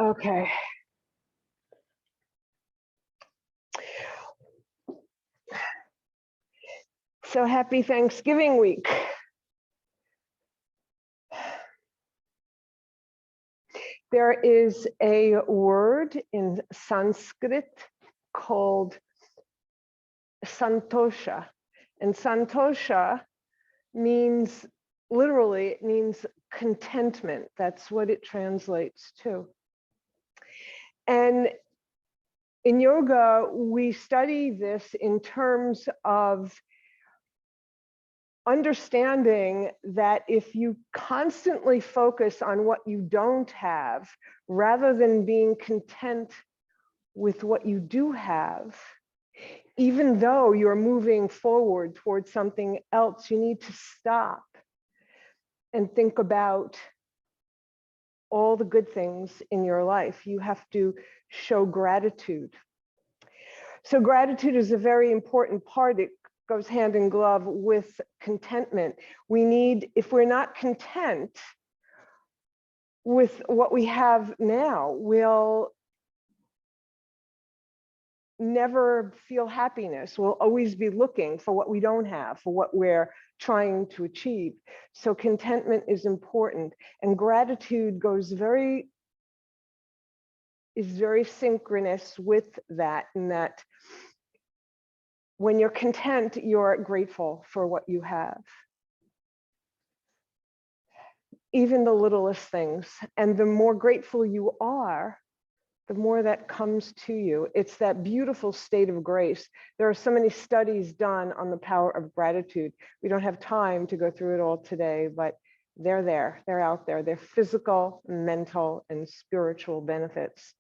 Okay. So happy Thanksgiving week. There is a word in Sanskrit called Santosha. And Santosha means, literally, it means contentment. That's what it translates to. And in yoga, we study this in terms of understanding that if you constantly focus on what you don't have, rather than being content with what you do have, even though you're moving forward towards something else, you need to stop and think about all the good things in your life. You have to show gratitude. So gratitude is a very important part. It goes hand in glove with contentment. We need, if we're not content with what we have now, we'll never feel happiness. We'll always be looking for what we don't have, for what we're trying to achieve. So contentment is important, and gratitude is very synchronous with that, in that when you're content, you're grateful for what you have. Even the littlest things. And the more grateful you are, the more that comes to you. It's that beautiful state of grace. There are so many studies done on the power of gratitude. We don't have time to go through it all today, but they're there, they're out there. They're physical, mental, and spiritual benefits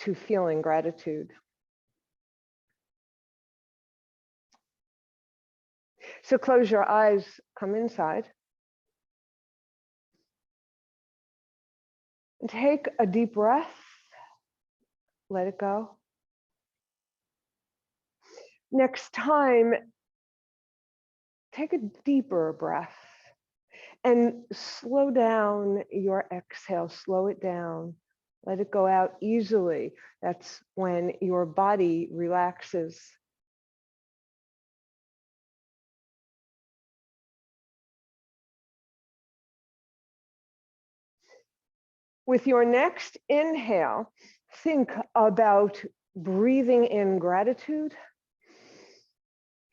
to feeling gratitude. So close your eyes, come inside. And take a deep breath. Let it go. Next time, take a deeper breath and slow down your exhale. Slow it down. Let it go out easily. That's when your body relaxes. With your next inhale, think about breathing in gratitude.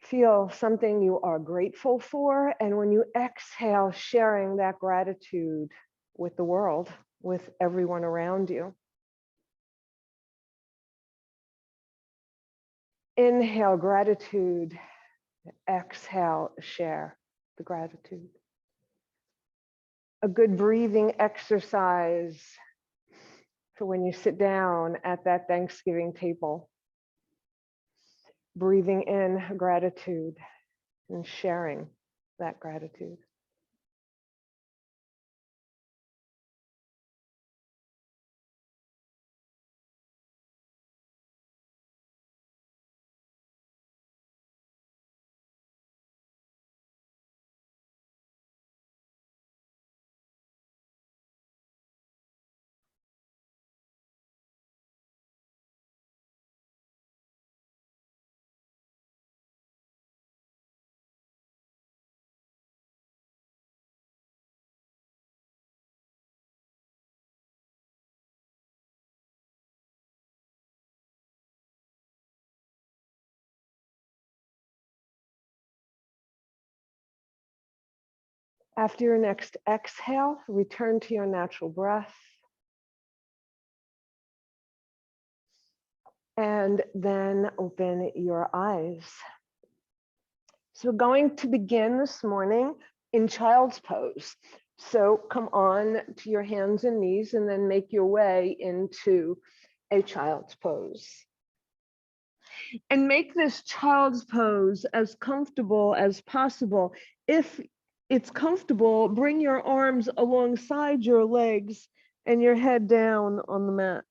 Feel something you are grateful for. And when you exhale, sharing that gratitude with the world, with everyone around you. Inhale gratitude, exhale, share the gratitude. A good breathing exercise for when you sit down at that Thanksgiving table. Breathing in gratitude and sharing that gratitude. After your next exhale, return to your natural breath. And then open your eyes. So we're going to begin this morning in child's pose. So come on to your hands and knees and then make your way into a child's pose. And make this child's pose as comfortable as possible. If it's comfortable, bring your arms alongside your legs and your head down on the mat.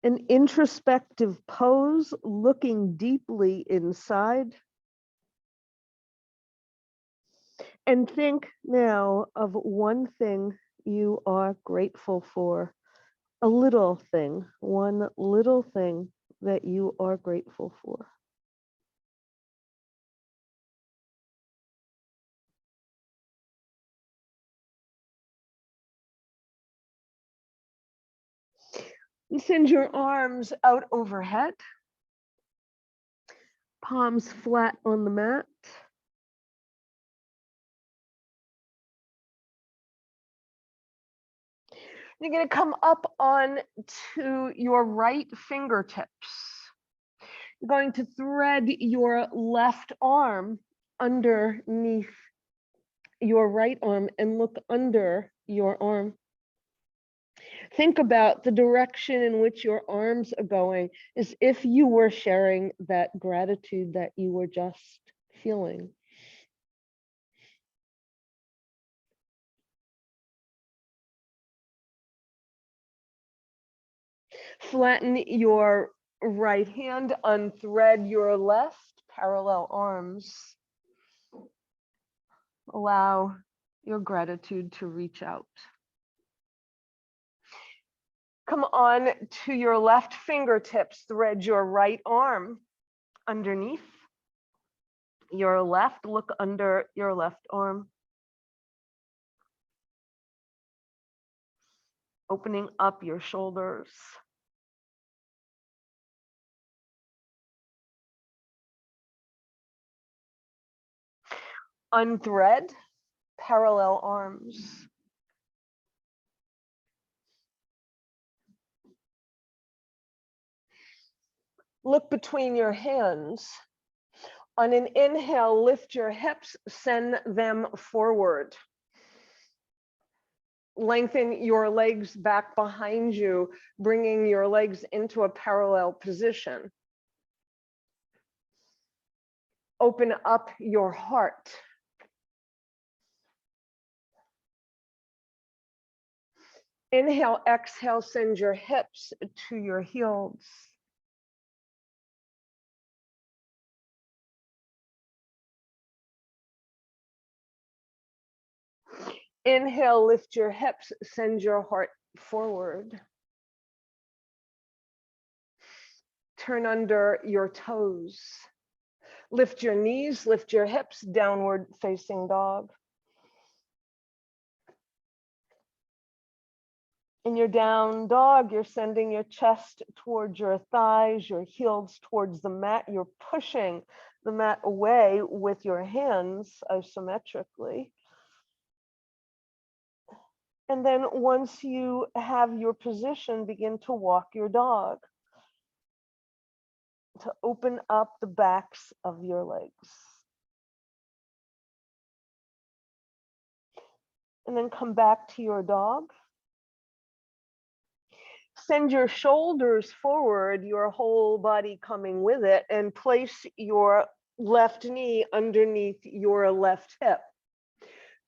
An introspective pose, looking deeply inside. And think now of one thing you are grateful for, a little thing, one little thing that you are grateful for. And send your arms out overhead, palms flat on the mat. You're going to come up on to your right fingertips. You're going to thread your left arm underneath your right arm and look under your arm. Think about the direction in which your arms are going as if you were sharing that gratitude that you were just feeling. Flatten your right hand, unthread your left, parallel arms. Allow your gratitude to reach out. Come on to your left fingertips, thread your right arm underneath your left, look under your left arm. Opening up your shoulders. Unthread, parallel arms. Look between your hands. On an inhale, lift your hips, send them forward. Lengthen your legs back behind you, bringing your legs into a parallel position. Open up your heart. Inhale, exhale, send your hips to your heels. Inhale, lift your hips, send your heart forward. Turn under your toes. Lift your knees, lift your hips, downward facing dog. In your down dog, you're sending your chest towards your thighs, your heels towards the mat. You're pushing the mat away with your hands isometrically. And then once you have your position, begin to walk your dog to open up the backs of your legs. And then come back to your dog. Send your shoulders forward, your whole body coming with it, and place your left knee underneath your left hip.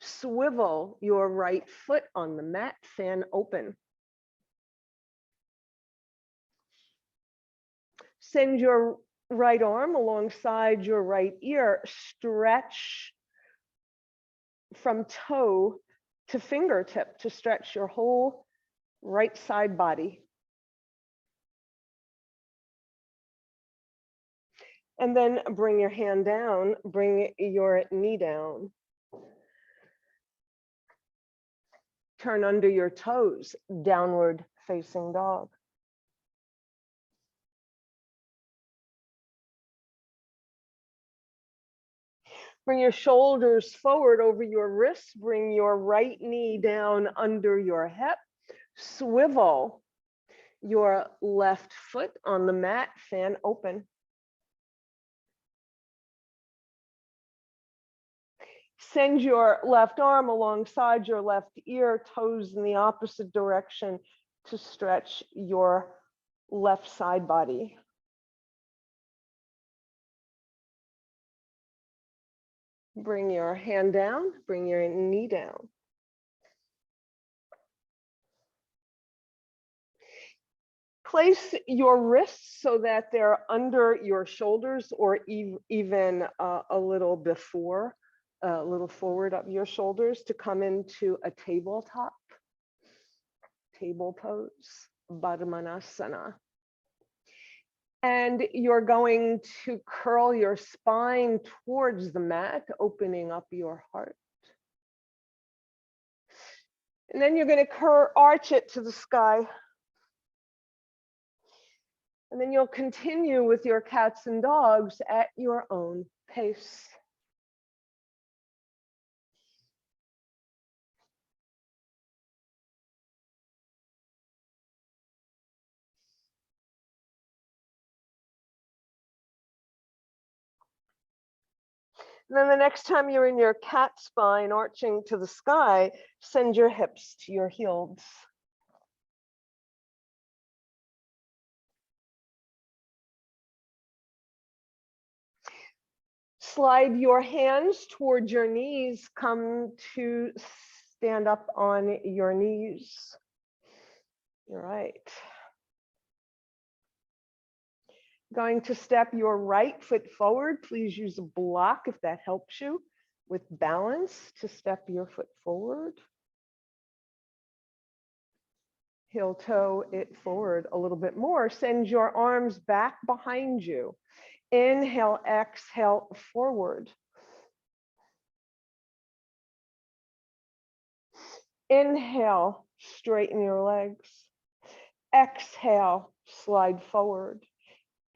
Swivel your right foot on the mat, fan open. Send your right arm alongside your right ear, stretch from toe to fingertip to stretch your whole right side body. And then bring your hand down, bring your knee down. Turn under your toes, downward facing dog. Bring your shoulders forward over your wrists, bring your right knee down under your hip, swivel your left foot on the mat, fan open. Send your left arm alongside your left ear, toes in the opposite direction to stretch your left side body. Bring your hand down, bring your knee down. Place your wrists so that they're under your shoulders or even a little before a little forward of your shoulders to come into a tabletop, table pose, Padmanasana. And you're going to curl your spine towards the mat, opening up your heart. And then you're going to arch it to the sky. And then you'll continue with your cats and dogs at your own pace. And then the next time you're in your cat spine, arching to the sky, send your hips to your heels. Slide your hands towards your knees. Come to stand up on your knees. All right. Going to step your right foot forward. Please use a block if that helps you with balance to step your foot forward. Heel toe it forward a little bit more. Send your arms back behind you. Inhale, exhale, forward. Inhale, straighten your legs. Exhale, slide forward.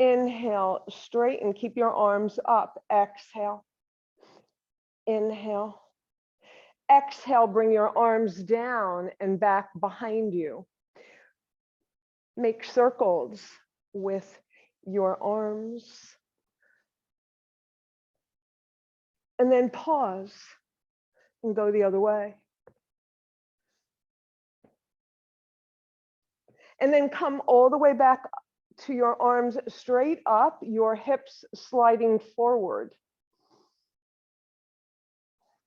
Inhale, straighten, keep your arms up. Exhale. Inhale. Exhale, bring your arms down and back behind you. Make circles with your arms. And then pause and go the other way. And then come all the way back to your arms straight up, your hips sliding forward.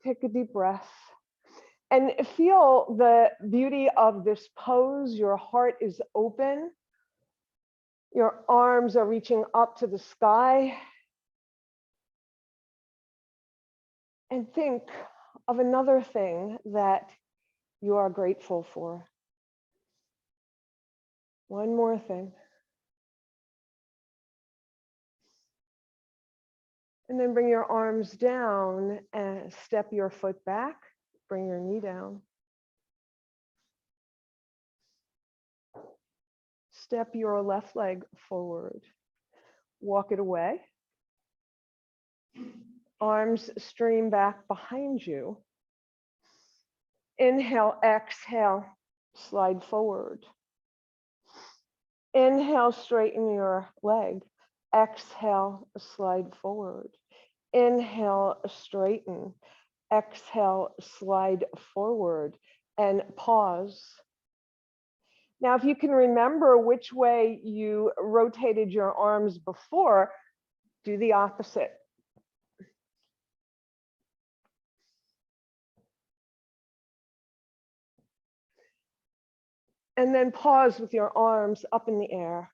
Take a deep breath and feel the beauty of this pose. Your heart is open. Your arms are reaching up to the sky. And think of another thing that you are grateful for. One more thing. And then bring your arms down and step your foot back. Bring your knee down. Step your left leg forward. Walk it away. Arms stream back behind you. Inhale, exhale, slide forward. Inhale, straighten your leg. Exhale, slide forward. Inhale, straighten. Exhale, slide forward and pause. Now, if you can remember which way you rotated your arms before, do the opposite. And then pause with your arms up in the air.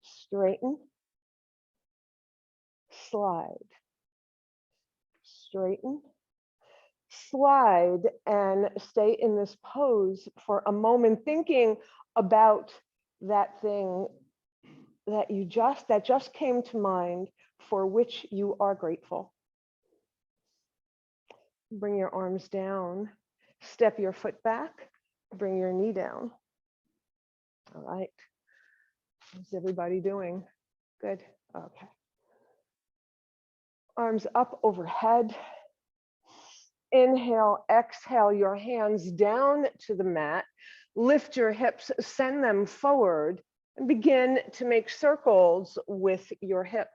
Straighten, slide, straighten, slide, and stay in this pose for a moment, thinking about that thing that just came to mind for which you are grateful. Bring your arms down, step your foot back, bring your knee down. All right. How's everybody doing? Good. Okay. Arms up overhead. Inhale, exhale, your hands down to the mat. Lift your hips, send them forward, and begin to make circles with your hips.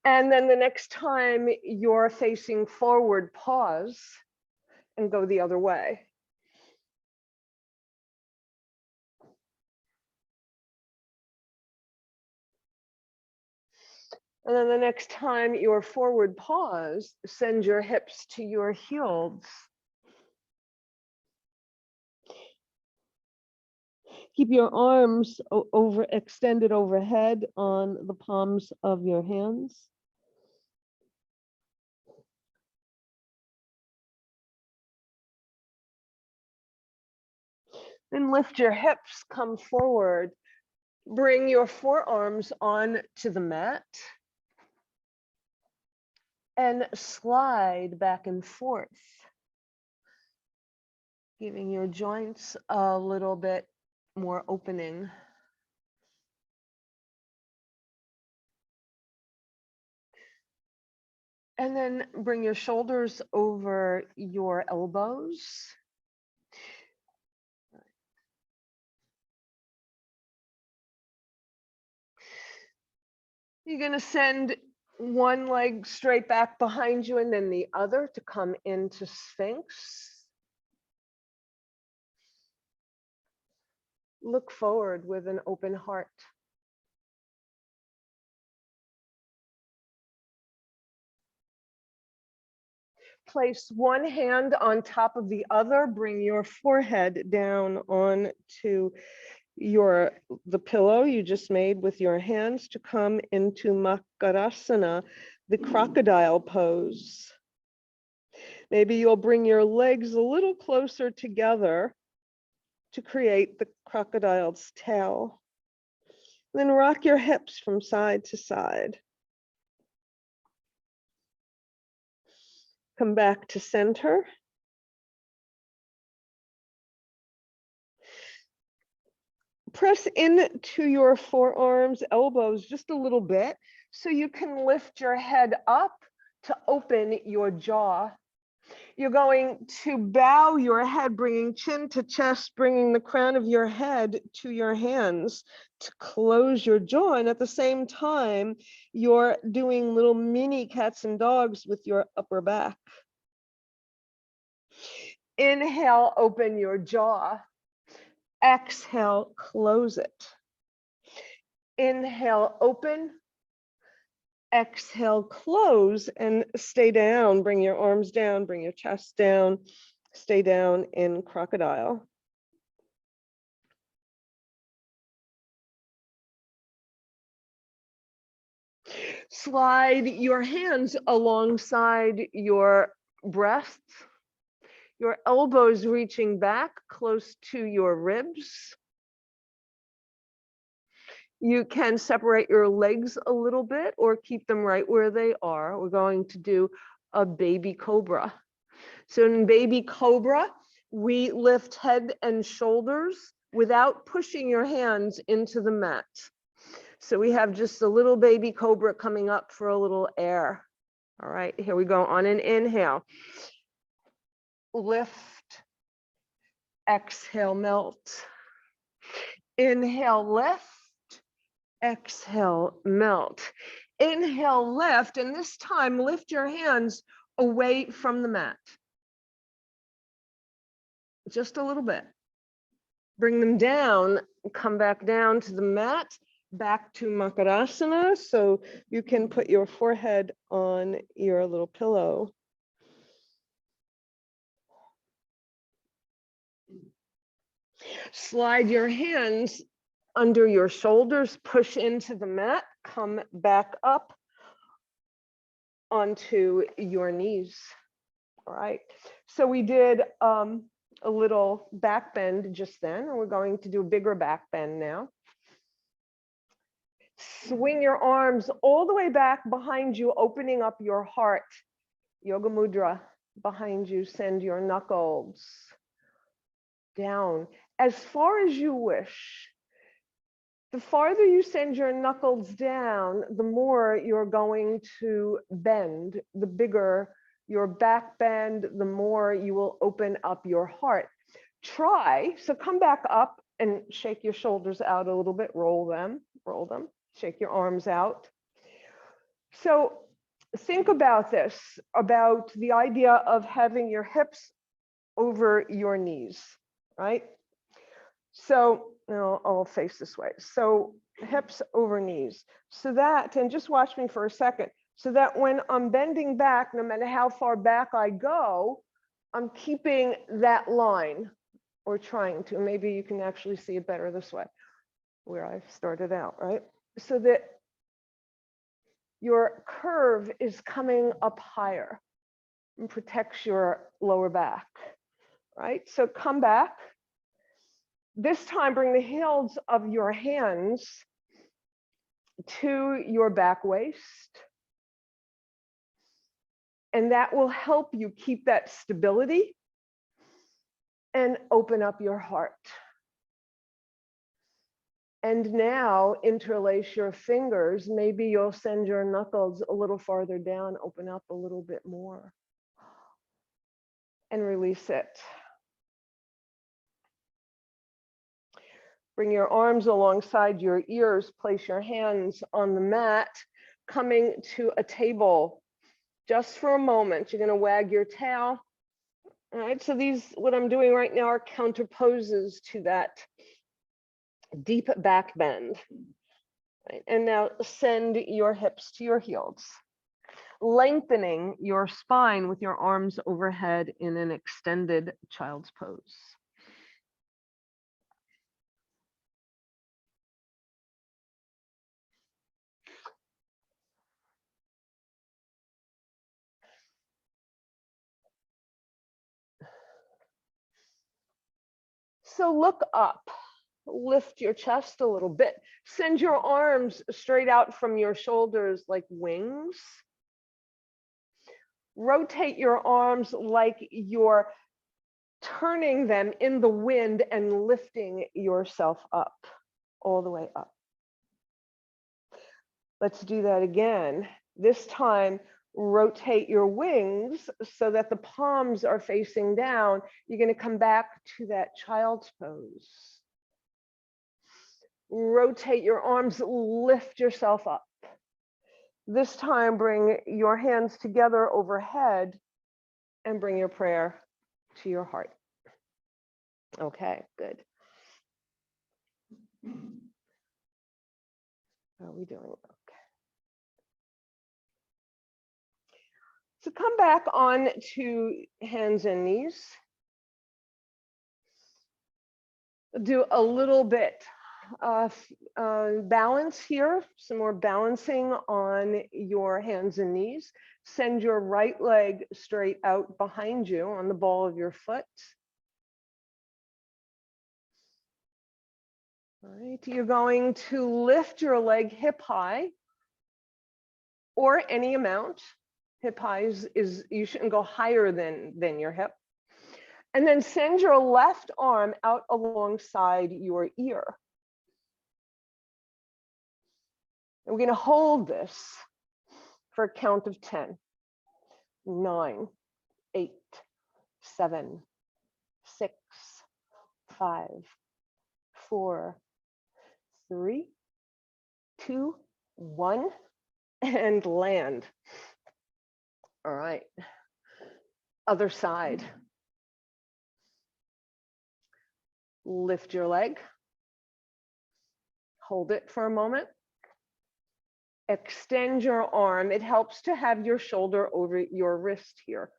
And then the next time you're facing forward, pause and go the other way. And then the next time your forward pause, send your hips to your heels. Keep your arms extended overhead on the palms of your hands. Then lift your hips, come forward. Bring your forearms on to the mat. And slide back and forth, giving your joints a little bit more opening. And then bring your shoulders over your elbows. You're going to send one leg straight back behind you and then the other to come into Sphinx. Look forward with an open heart. Place one hand on top of the other. Bring your forehead down onto the pillow you just made with your hands to come into Makarasana, the crocodile pose. Maybe you'll bring your legs a little closer together to create the crocodile's tail. Then rock your hips from side to side. Come back to center. Press into your forearms, elbows just a little bit so you can lift your head up to open your jaw. You're going to bow your head, bringing chin to chest, bringing the crown of your head to your hands to close your jaw. And at the same time, you're doing little mini cats and dogs with your upper back. Inhale, open your jaw. Exhale, close it. Inhale, open. Exhale, close, and stay down. Bring your arms down, bring your chest down. Stay down in crocodile. Slide your hands alongside your breast. Your elbows reaching back close to your ribs. You can separate your legs a little bit or keep them right where they are. We're going to do a baby cobra. So in baby cobra, we lift head and shoulders without pushing your hands into the mat. So we have just a little baby cobra coming up for a little air. All right, here we go on an inhale. Lift, exhale, melt. Inhale, lift. Exhale, melt. Inhale, lift, and this time lift your hands away from the mat. Just a little bit. Bring them down, come back down to the mat, back to Makarasana, so you can put your forehead on your little pillow. Slide your hands under your shoulders, push into the mat, come back up onto your knees. All right, so we did a little back bend just then, and we're going to do a bigger back bend now. Swing your arms all the way back behind you, opening up your heart. Yoga Mudra behind you, send your knuckles down as far as you wish. The farther you send your knuckles down, the more you're going to bend. The bigger your back bend, the more you will open up your heart. Try, so come back up and shake your shoulders out a little bit, roll them, shake your arms out. So think about this, about the idea of having your hips over your knees, right? So now I'll face this way. So hips over knees. So that, and just watch me for a second, so that when I'm bending back, no matter how far back I go, I'm keeping that line, or trying to. Maybe you can actually see it better this way, where I started out, right? So that your curve is coming up higher and protects your lower back, right? So come back. This time, bring the heels of your hands to your back waist. And that will help you keep that stability and open up your heart. And now interlace your fingers. Maybe you'll send your knuckles a little farther down, open up a little bit more. And release it. Bring your arms alongside your ears. Place your hands on the mat, coming to a table. Just for a moment, you're going to wag your tail. All right, so these, what I'm doing right now, are counter poses to that deep back bend. Right? And now send your hips to your heels, lengthening your spine with your arms overhead in an extended child's pose. So look up, lift your chest a little bit, send your arms straight out from your shoulders like wings. Rotate your arms like you're turning them in the wind and lifting yourself up, all the way up. Let's do that again. This time, rotate your wings so that the palms are facing down. You're going to come back to that child's pose. Rotate your arms, lift yourself up. This time, bring your hands together overhead and bring your prayer to your heart. Okay, good. How are we doing? Okay. So come back on to hands and knees. Do a little bit of balance here, some more balancing on your hands and knees. Send your right leg straight out behind you on the ball of your foot. All right, you're going to lift your leg hip high, or any amount. Hip high is you shouldn't go higher than your hip. And then send your left arm out alongside your ear. And we're going to hold this for a count of 10. 9, 8, 7, 6, 5, 4, 3, 2, 1, and land. All right. Other side. Lift your leg. Hold it for a moment. Extend your arm. It helps to have your shoulder over your wrist here.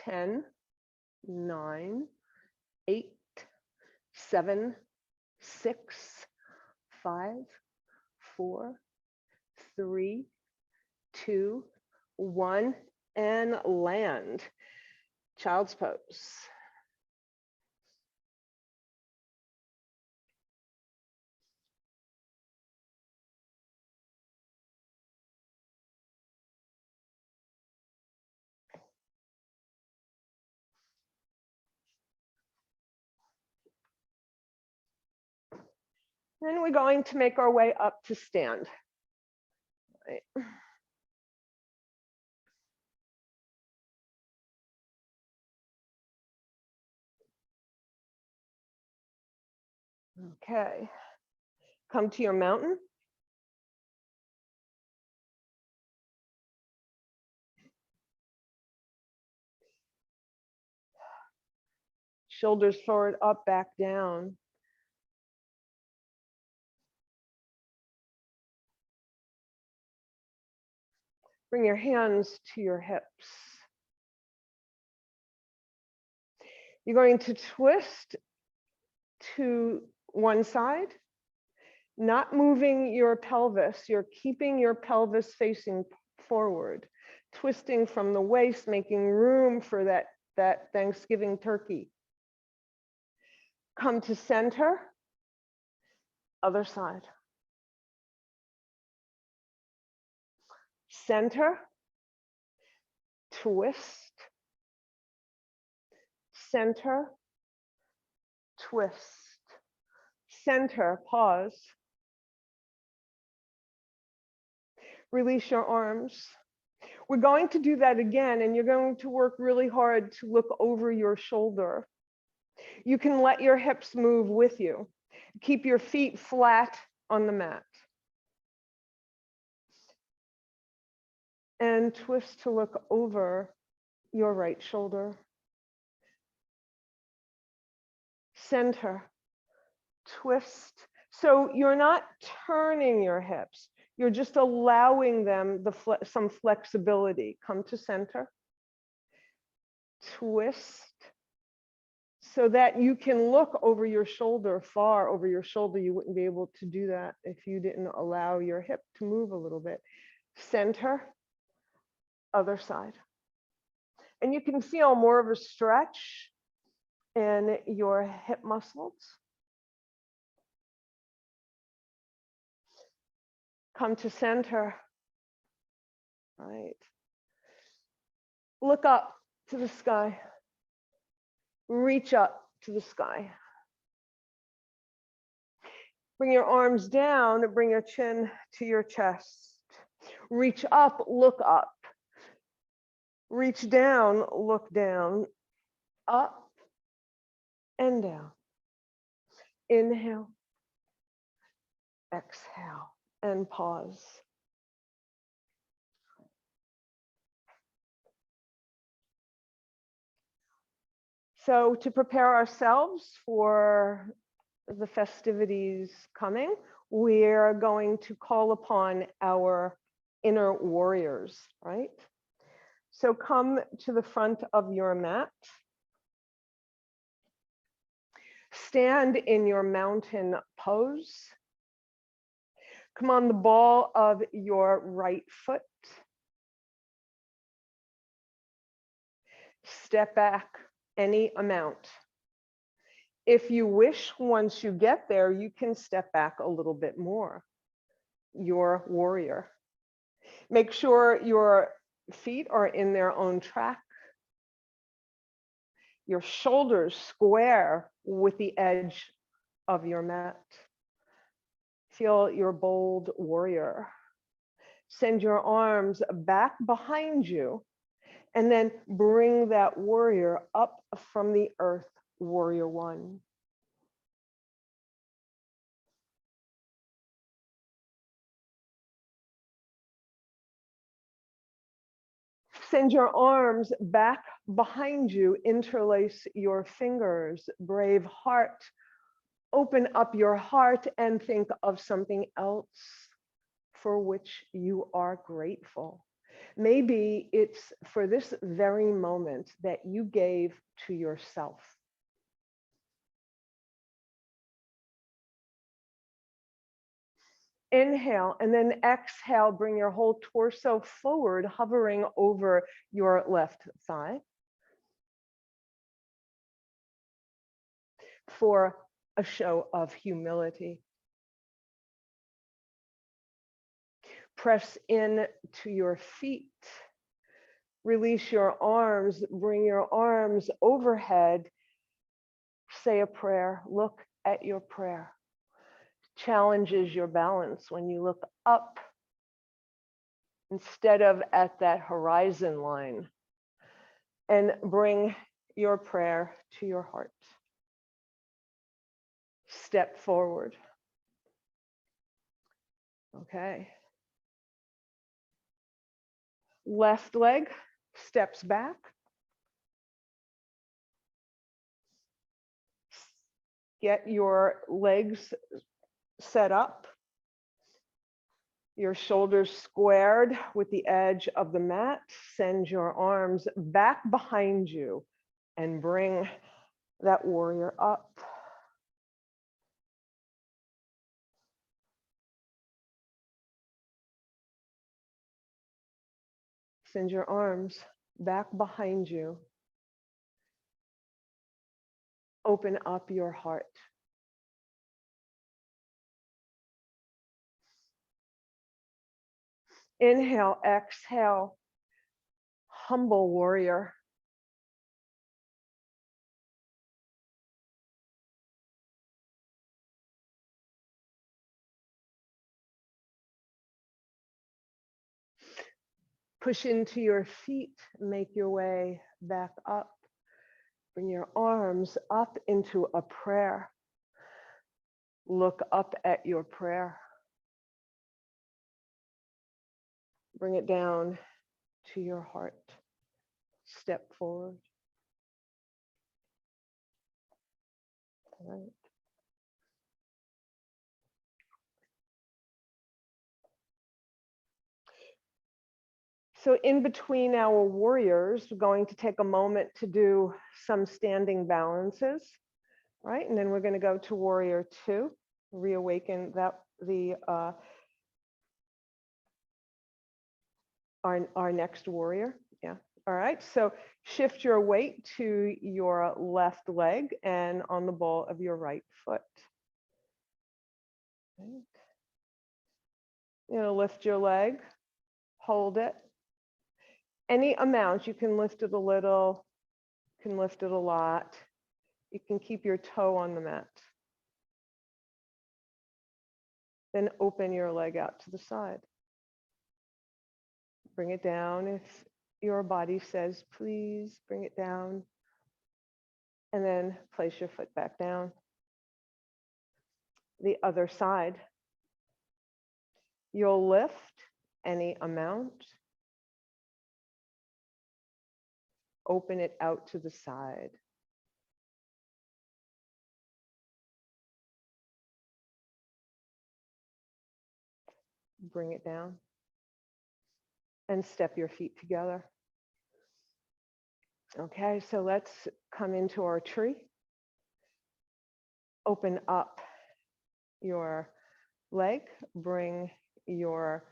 10, 9, 8, 7, 6, 5, 4, 3, 2, 1, and land. Child's pose. Then we're going to make our way up to stand. Right. Okay. Come to your mountain. Shoulders forward, up, back, down. Bring your hands to your hips. You're going to twist to one side, not moving your pelvis. You're keeping your pelvis facing forward, twisting from the waist, making room for that Thanksgiving turkey. Come to center, other side. Center, twist, center, twist, center, pause. Release your arms. We're going to do that again, and you're going to work really hard to look over your shoulder. You can let your hips move with you. Keep your feet flat on the mat. And twist to look over your right shoulder. Center, twist. So you're not turning your hips. You're just allowing them some flexibility. Come to center. Twist. So that you can look over your shoulder, far over your shoulder. You wouldn't be able to do that if you didn't allow your hip to move a little bit. Center, other side. And you can feel more of a stretch in your hip muscles. Come to center. Right. Look up to the sky. Reach up to the sky. Bring your arms down and bring your chin to your chest. Reach up, look up. Reach down, look down. Up and down. Inhale. Exhale and pause. So to prepare ourselves for the festivities coming, we're going to call upon our inner warriors, right? So come to the front of your mat. Stand in your mountain pose. Come on the ball of your right foot. Step back any amount. If you wish, once you get there, you can step back a little bit more. Your warrior. Make sure your feet are in their own track. Your shoulders square with the edge of your mat. Feel your bold warrior. Send your arms back behind you and then bring that warrior up from the earth, warrior one. Send your arms back behind you, interlace your fingers, brave heart. Open up your heart and think of something else for which you are grateful. Maybe it's for this very moment that you gave to yourself. Inhale and then exhale, bring your whole torso forward, hovering over your left thigh. For a show of humility. Press in to your feet. Release your arms, bring your arms overhead. Say a prayer, look at your prayer. Challenges your balance when you look up instead of at that horizon line, and bring your prayer to your heart. Step forward. Okay. Left leg steps back. Get your legs set up. Your shoulders squared with the edge of the mat. Send your arms back behind you and bring that warrior up. Send your arms back behind you. Open up your heart. Inhale, exhale, humble warrior. Push into your feet, make your way back up. Bring your arms up into a prayer. Look up at your prayer. Bring it down to your heart. Step forward. All right. So in between our warriors, we're going to take a moment to do some standing balances, right? And then we're going to go to warrior 2, reawaken that our next warrior. Yeah. All right. So shift your weight to your left leg and on the ball of your right foot. Right. You're going to lift your leg, hold it. Any amount, you can lift it a little, you can lift it a lot. You can keep your toe on the mat. Then open your leg out to the side. Bring it down if your body says, please bring it down. And then place your foot back down. The other side. You'll lift any amount. Open it out to the side. Bring it down. And step your feet together. Okay, so let's come into our tree. Open up your leg, bring your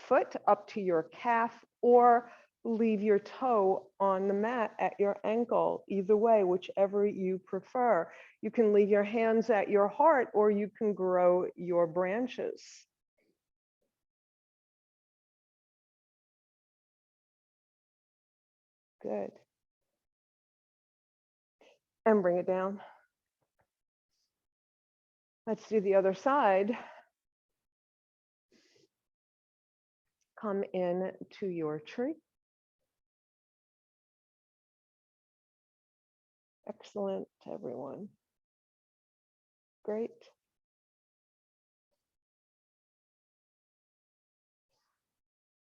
foot up to your calf, or leave your toe on the mat at your ankle. Either way, whichever you prefer. You can leave your hands at your heart, or you can grow your branches. Good. And bring it down. Let's do the other side. Come in to your tree. Excellent, everyone. Great.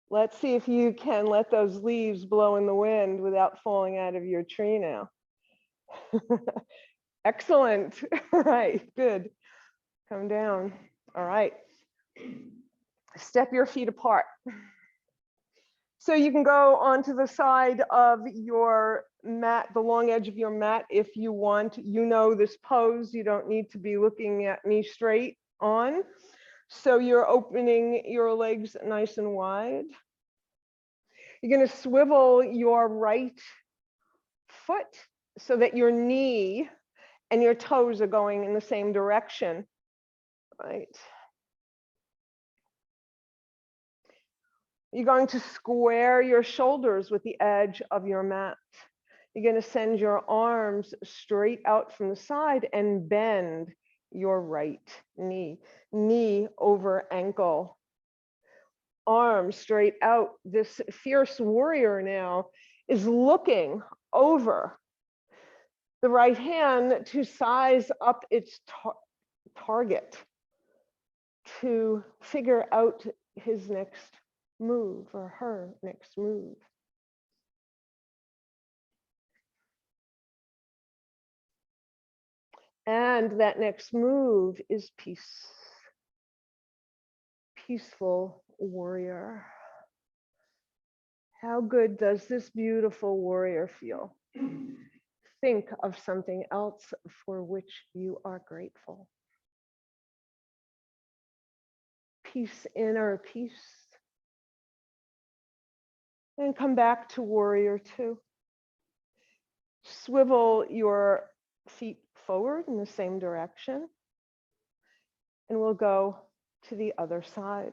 Let's see if you can let those leaves blow in the wind without falling out of your tree now. Excellent. All right, good. Come down. All right. Step your feet apart. So you can go onto the side of your mat, the long edge of your mat if you want. You know this pose. You don't need to be looking at me straight on. So you're opening your legs nice and wide. You're going to swivel your right foot so that your knee and your toes are going in the same direction, right? You're going to square your shoulders with the edge of your mat. You're going to send your arms straight out from the side and bend your right knee. Knee over ankle. Arms straight out. This fierce warrior now is looking over the right hand to size up its target, to figure out his next move or her next move. And that next move is peace. Peaceful warrior. How good does this beautiful warrior feel? Think of something else for which you are grateful. Peace, inner peace. And come back to warrior two. Swivel your feet forward in the same direction. And we'll go to the other side.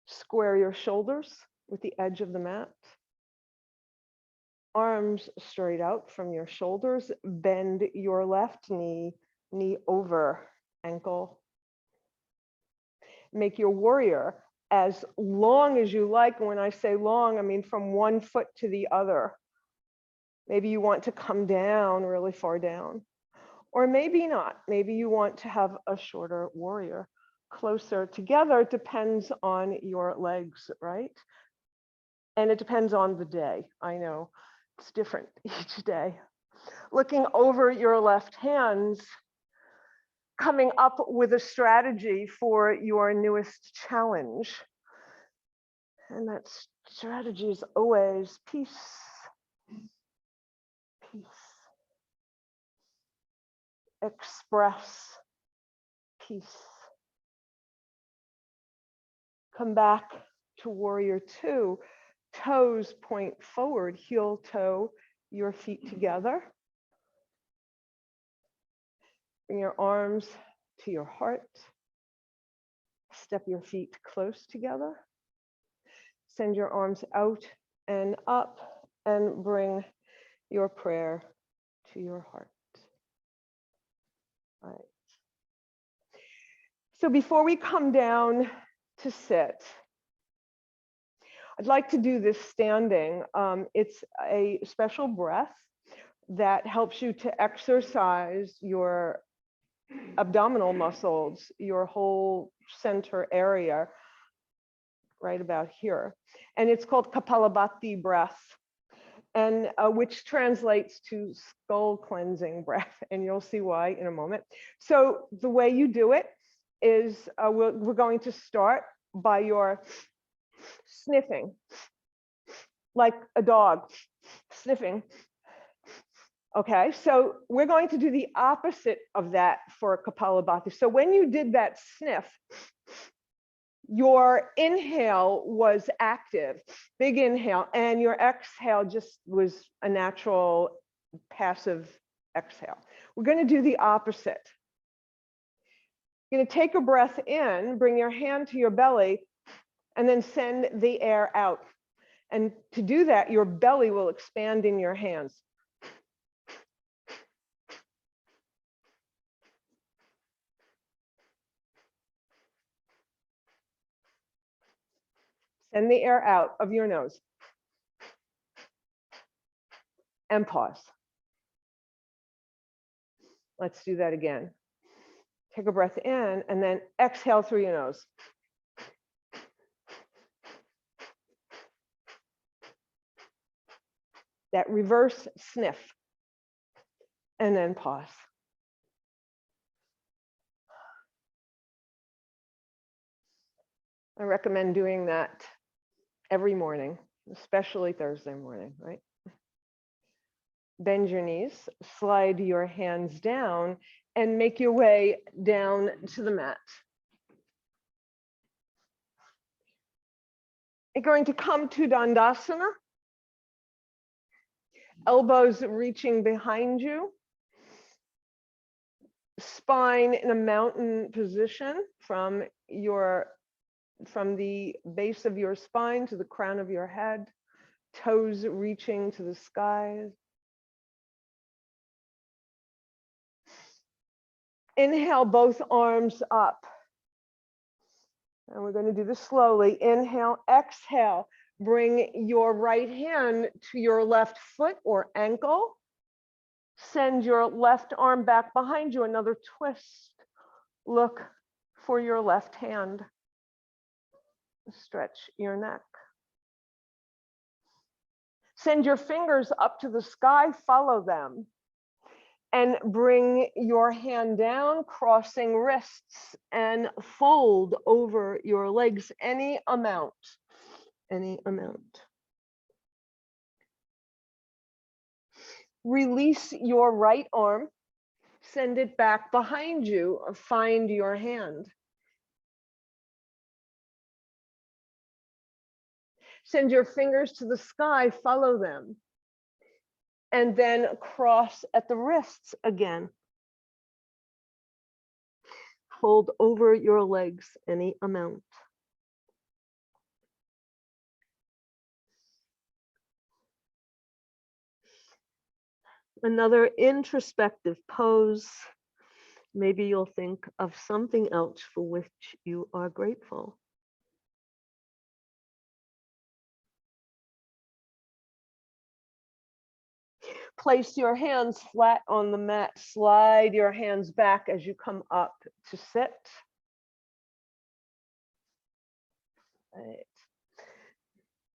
Square your shoulders with the edge of the mat. Arms straight out from your shoulders. Bend your left knee, knee over ankle. Make your warrior as long as you like. And when I say long, I mean from one foot to the other. Maybe you want to come down really far down, or maybe not. Maybe you want to have a shorter warrior. Closer together. It depends on your legs, right? And it depends on the day. I know it's different each day. Looking over your left hands, coming up with a strategy for your newest challenge. And that strategy is always peace, peace. Express peace. Come back to warrior two. Toes point forward, heel toe, your feet together. Bring your arms to your heart. Step your feet close together. Send your arms out and up and bring your prayer to your heart. All right. So before we come down to sit, I'd like to do this standing. It's a special breath that helps you to exercise your abdominal muscles, your whole center area, right about here. And it's called Kapalabhati Breath, and which translates to skull cleansing breath. And you'll see why in a moment. So the way you do it is we're going to start by your sniffing, like a dog sniffing. Okay, so we're going to do the opposite of that for Kapalabhati. So when you did that sniff, your inhale was active, big inhale, and your exhale just was a natural passive exhale. We're going to do the opposite. You're going to take a breath in, bring your hand to your belly, and then send the air out. And to do that, your belly will expand in your hands. Send the air out of your nose. And pause. Let's do that again. Take a breath in and then exhale through your nose. That reverse sniff. And then pause. I recommend doing that every morning, especially Thursday morning, right? Bend your knees, slide your hands down, and make your way down to the mat. You're going to come to Dandasana, elbows reaching behind you, spine in a mountain position from the base of your spine to the crown of your head, toes reaching to the sky. Inhale, both arms up. And we're going to do this slowly. Inhale, exhale. Bring your right hand to your left foot or ankle. Send your left arm back behind you, another twist. Look for your left hand. Stretch your neck. Send your fingers up to the sky, follow them. And bring your hand down, crossing wrists, and fold over your legs any amount, any amount. Release your right arm, send it back behind you, or find your hand. Send your fingers to the sky, follow them. And then cross at the wrists again. Fold over your legs any amount. Another introspective pose. Maybe you'll think of something else for which you are grateful. Place your hands flat on the mat. Slide your hands back as you come up to sit. Right.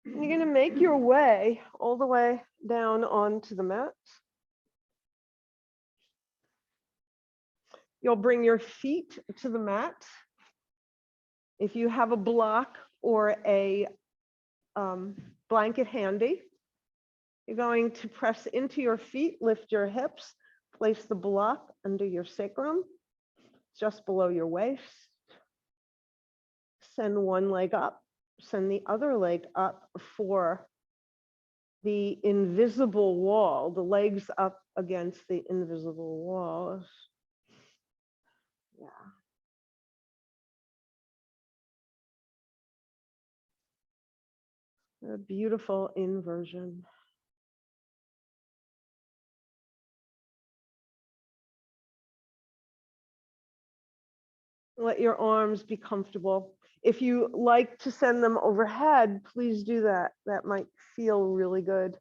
You're going to make your way all the way down onto the mat. You'll bring your feet to the mat. If you have a block or a blanket handy, you're going to press into your feet, lift your hips, place the block under your sacrum, just below your waist. Send one leg up, send the other leg up for the invisible wall, the legs up against the invisible walls. Yeah. A beautiful inversion. Let your arms be comfortable. If you like to send them overhead, please do that. That might feel really good.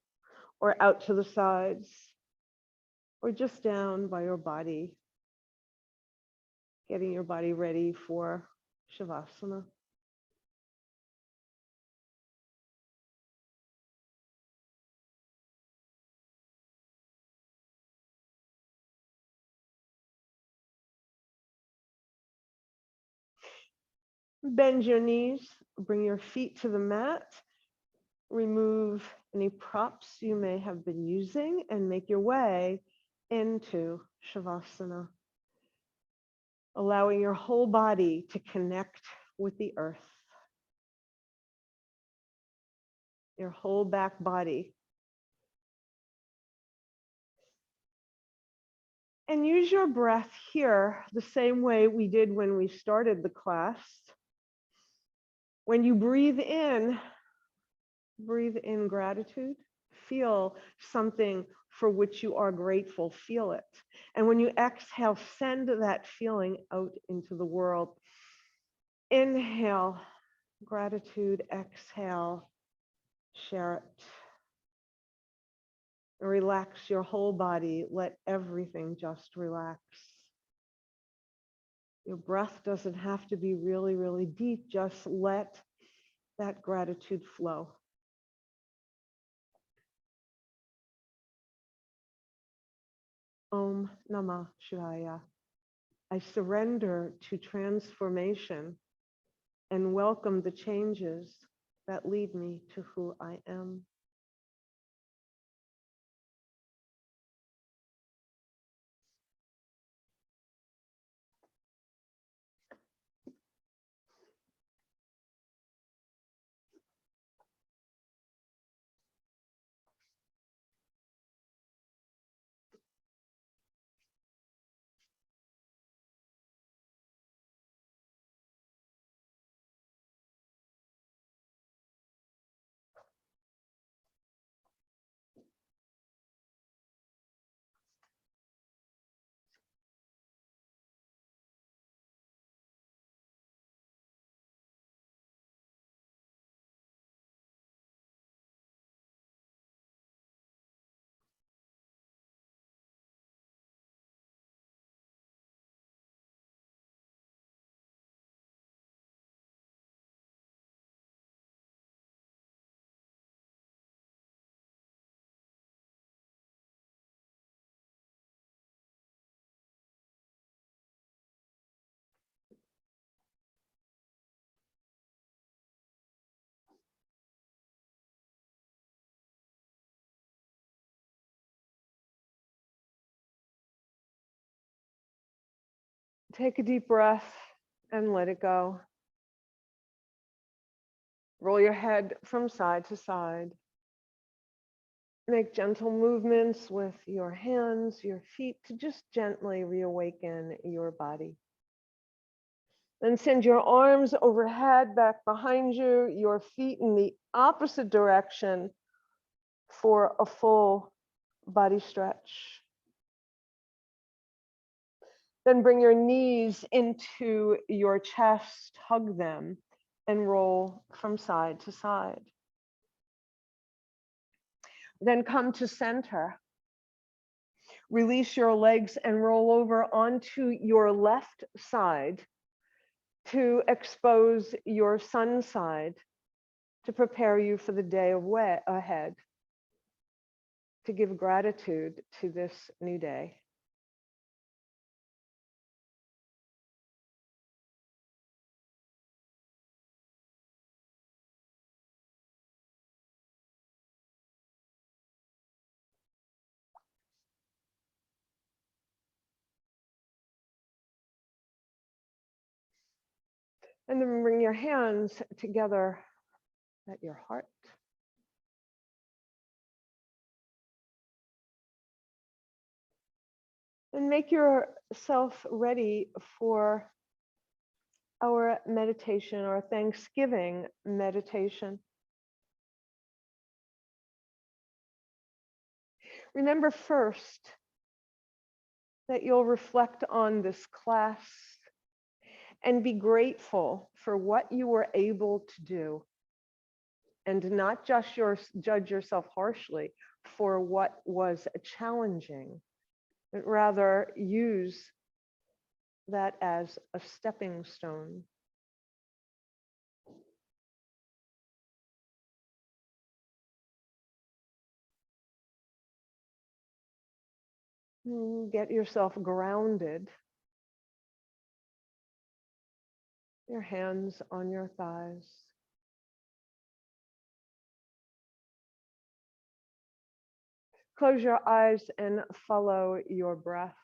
Or out to the sides, or just down by your body, getting your body ready for Shavasana. Bend your knees, bring your feet to the mat, remove any props you may have been using, and make your way into Shavasana, allowing your whole body to connect with the earth, your whole back body. And use your breath here the same way we did when we started the class. When you breathe in gratitude. Feel something for which you are grateful. Feel it. And when you exhale, send that feeling out into the world. Inhale, gratitude. Exhale, share it. Relax your whole body. Let everything just relax. Your breath doesn't have to be really, really deep. Just let that gratitude flow. Om Namah Shivaya. I surrender to transformation and welcome the changes that lead me to who I am. Take a deep breath and let it go. Roll your head from side to side. Make gentle movements with your hands, your feet to just gently reawaken your body. Then send your arms overhead, back behind you, your feet in the opposite direction for a full body stretch. Then bring your knees into your chest, hug them, and roll from side to side. Then come to center. Release your legs and roll over onto your left side to expose your sun side to prepare you for the day ahead, to give gratitude to this new day. And then bring your hands together at your heart. And make yourself ready for our meditation, our Thanksgiving meditation. Remember first that you'll reflect on this class and be grateful for what you were able to do, and not just judge yourself harshly for what was challenging, but rather use that as a stepping stone. Get yourself grounded. Your hands on your thighs. Close your eyes and follow your breath.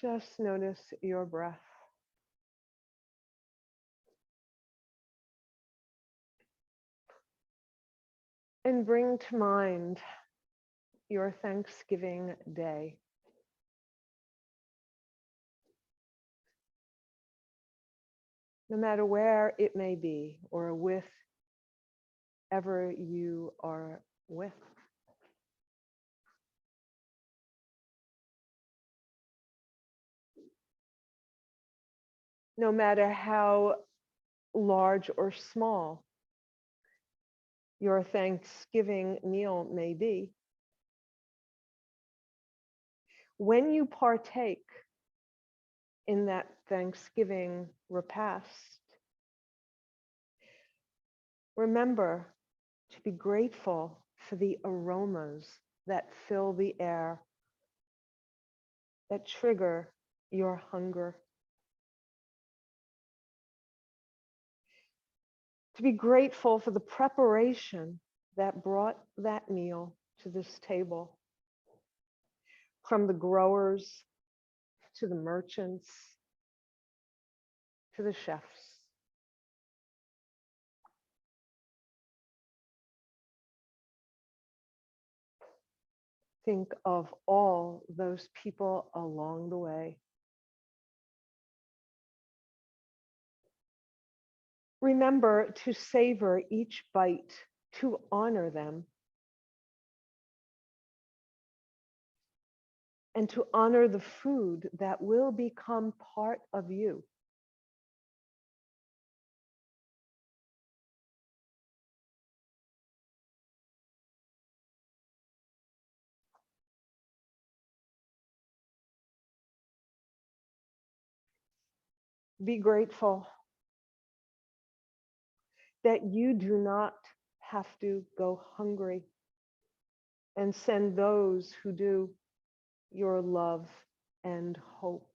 Just notice your breath. And bring to mind your Thanksgiving day. No matter where it may be, or with ever you are with. No matter how large or small your Thanksgiving meal may be, when you partake in that Thanksgiving repast, remember to be grateful for the aromas that fill the air, that trigger your hunger. To be grateful for the preparation that brought that meal to this table, from the growers to the merchants to the chefs. Think of all those people along the way. Remember to savor each bite, to honor them, and to honor the food that will become part of you. Be grateful that you do not have to go hungry, and send those who do your love and hope.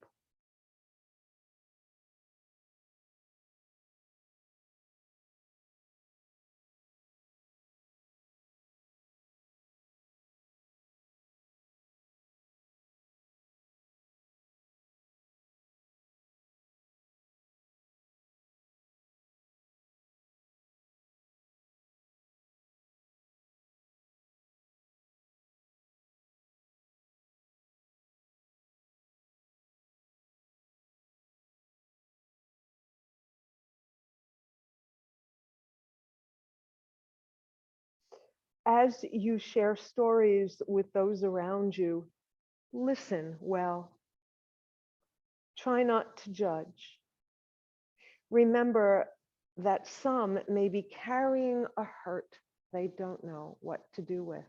As you share stories with those around you, listen well. Try not to judge. Remember that some may be carrying a hurt they don't know what to do with.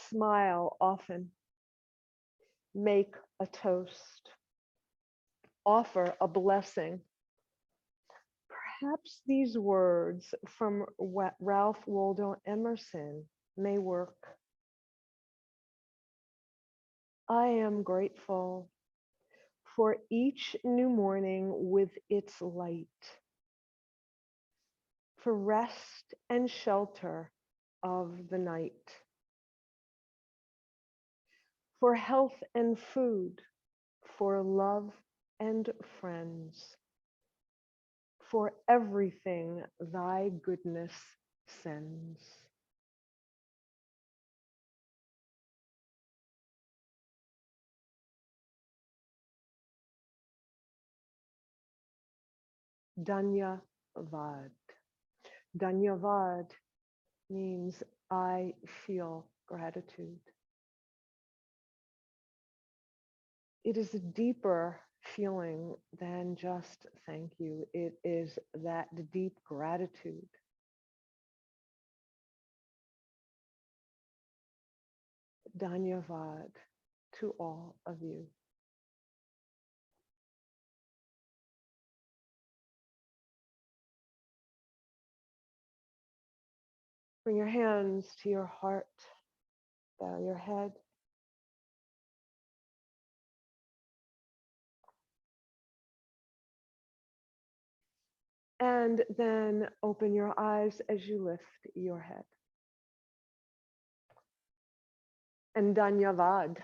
Smile often. Make a toast. Offer a blessing. Perhaps these words from Ralph Waldo Emerson may work. I am grateful for each new morning with its light, for rest and shelter of the night, for health and food, for love and friends, for everything thy goodness sends. Dhanyavad. Dhanyavad means I feel gratitude. It is a deeper feeling than just thank you. It is that deep gratitude. Dhanyavad to all of you. Bring your hands to your heart. Bow your head. And then open your eyes as you lift your head. And Dhanyavad.